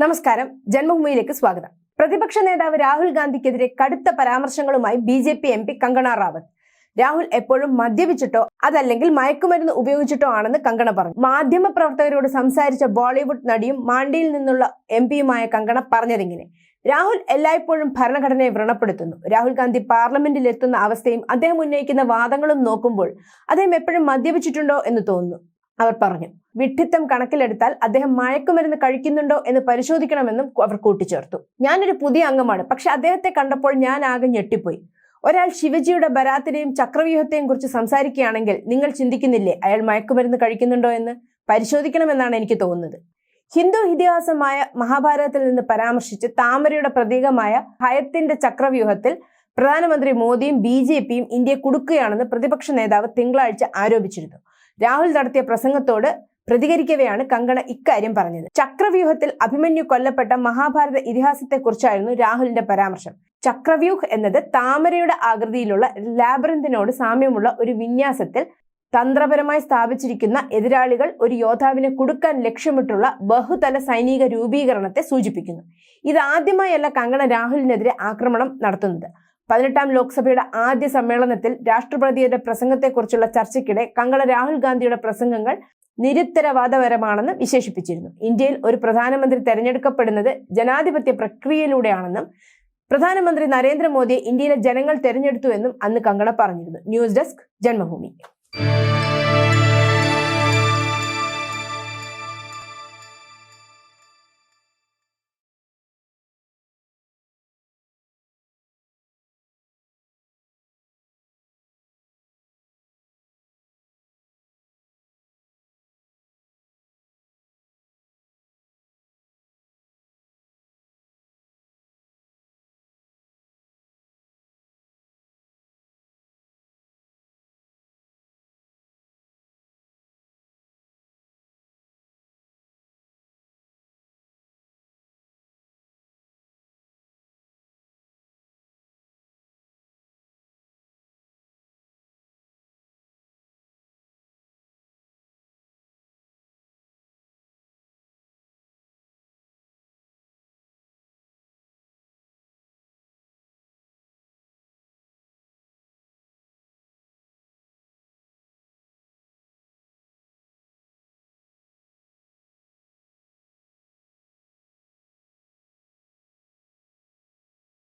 നമസ്കാരം, ജന്മഭൂമിയിലേക്ക് സ്വാഗതം. പ്രതിപക്ഷ നേതാവ് രാഹുൽ ഗാന്ധിക്കെതിരെ കടുത്ത പരാമർശങ്ങളുമായി BJP MP കങ്കണ റാവത്ത്. രാഹുൽ എപ്പോഴും മദ്യപിച്ചിട്ടോ അതല്ലെങ്കിൽ മയക്കുമരുന്ന് ഉപയോഗിച്ചിട്ടോ ആണെന്ന് കങ്കണ പറഞ്ഞു. മാധ്യമ പ്രവർത്തകരോട് സംസാരിച്ച ബോളിവുഡ് നടിയും മാണ്ടിയിൽ നിന്നുള്ള MPയുമായ കങ്കണ പറഞ്ഞതിങ്ങനെ: രാഹുൽ എല്ലായ്പ്പോഴും ഭരണഘടനയെ വ്രണപ്പെടുത്തുന്നു. രാഹുൽ ഗാന്ധി പാർലമെന്റിൽ എത്തുന്ന അവസ്ഥയും അദ്ദേഹം ഉന്നയിക്കുന്ന വാദങ്ങളും നോക്കുമ്പോൾ അദ്ദേഹം എപ്പോഴും മദ്യപിച്ചിട്ടുണ്ടോ എന്ന് തോന്നുന്നു. അവർ പറഞ്ഞു. വിഡ്ഢിത്തം കണക്കിലെടുത്താൽ അദ്ദേഹം മയക്കുമരുന്ന് കഴിക്കുന്നുണ്ടോ എന്ന് പരിശോധിക്കണമെന്നും അവർ കൂട്ടിച്ചേർത്തു. ഞാനൊരു പുതിയ അംഗമാണ്, പക്ഷെ അദ്ദേഹത്തെ കണ്ടപ്പോൾ ഞാൻ ആകെ ഞെട്ടിപ്പോയി. ഒരാൾ ശിവജിയുടെ ബരാത്തിനെയും ചക്രവ്യൂഹത്തെയും കുറിച്ച് സംസാരിക്കുകയാണെങ്കിൽ നിങ്ങൾ ചിന്തിക്കുന്നില്ലേ അയാൾ മയക്കുമരുന്ന് കഴിക്കുന്നുണ്ടോ എന്ന്? പരിശോധിക്കണമെന്നാണ് എനിക്ക് തോന്നുന്നത്. ഹിന്ദു ഇതിഹാസമായ മഹാഭാരതത്തിൽ നിന്ന് പരാമർശിച്ച് താമരയുടെ പ്രതീകമായ ഭയത്തിന്റെ ചക്രവ്യൂഹത്തിൽ പ്രധാനമന്ത്രി മോദിയും BJPയും ഇന്ത്യയെ കുടുക്കുകയാണെന്ന് പ്രതിപക്ഷ നേതാവ് തിങ്കളാഴ്ച ആരോപിച്ചിരുന്നു. രാഹുൽ നടത്തിയ പ്രസംഗത്തോട് പ്രതികരിക്കവെയാണ് കങ്കണ ഇക്കാര്യം പറഞ്ഞത്. ചക്രവ്യൂഹത്തിൽ അഭിമന്യു കൊല്ലപ്പെട്ട മഹാഭാരത ഇതിഹാസത്തെക്കുറിച്ചായിരുന്നു രാഹുലിന്റെ പരാമർശം. ചക്രവ്യൂഹ് എന്നത് താമരയുടെ ആകൃതിയിലുള്ള ലാബറിന്തിനോട് സാമ്യമുള്ള ഒരു വിന്യാസത്തിൽ തന്ത്രപരമായി സ്ഥാപിച്ചിരിക്കുന്ന എതിരാളികൾ ഒരു യോദ്ധാവിനെ കുടുക്കാൻ ലക്ഷ്യമിട്ടുള്ള ബഹുതല സൈനിക രൂപീകരണത്തെ സൂചിപ്പിക്കുന്നു. ഇതാദ്യമായല്ല കങ്കണ രാഹുലിനെതിരെ ആക്രമണം നടത്തുന്നത്. 18ാം ലോക്സഭയുടെ ആദ്യ സമ്മേളനത്തിൽ രാഷ്ട്രപതിയുടെ പ്രസംഗത്തെക്കുറിച്ചുള്ള ചർച്ചയ്ക്കിടെ കങ്കണ രാഹുൽ ഗാന്ധിയുടെ പ്രസംഗങ്ങൾ നിരുത്തരവാദപരമാണെന്ന് വിശേഷിപ്പിച്ചിരുന്നു. ഇന്ത്യയിൽ ഒരു പ്രധാനമന്ത്രി തെരഞ്ഞെടുക്കപ്പെടുന്നത് ജനാധിപത്യ പ്രക്രിയയിലൂടെയാണെന്നും പ്രധാനമന്ത്രി നരേന്ദ്രമോദിയെ ഇന്ത്യയിലെ ജനങ്ങൾ തെരഞ്ഞെടുത്തുവെന്നും അന്ന് കങ്കണ പറഞ്ഞിരുന്നു. News desk, Janmabhumi.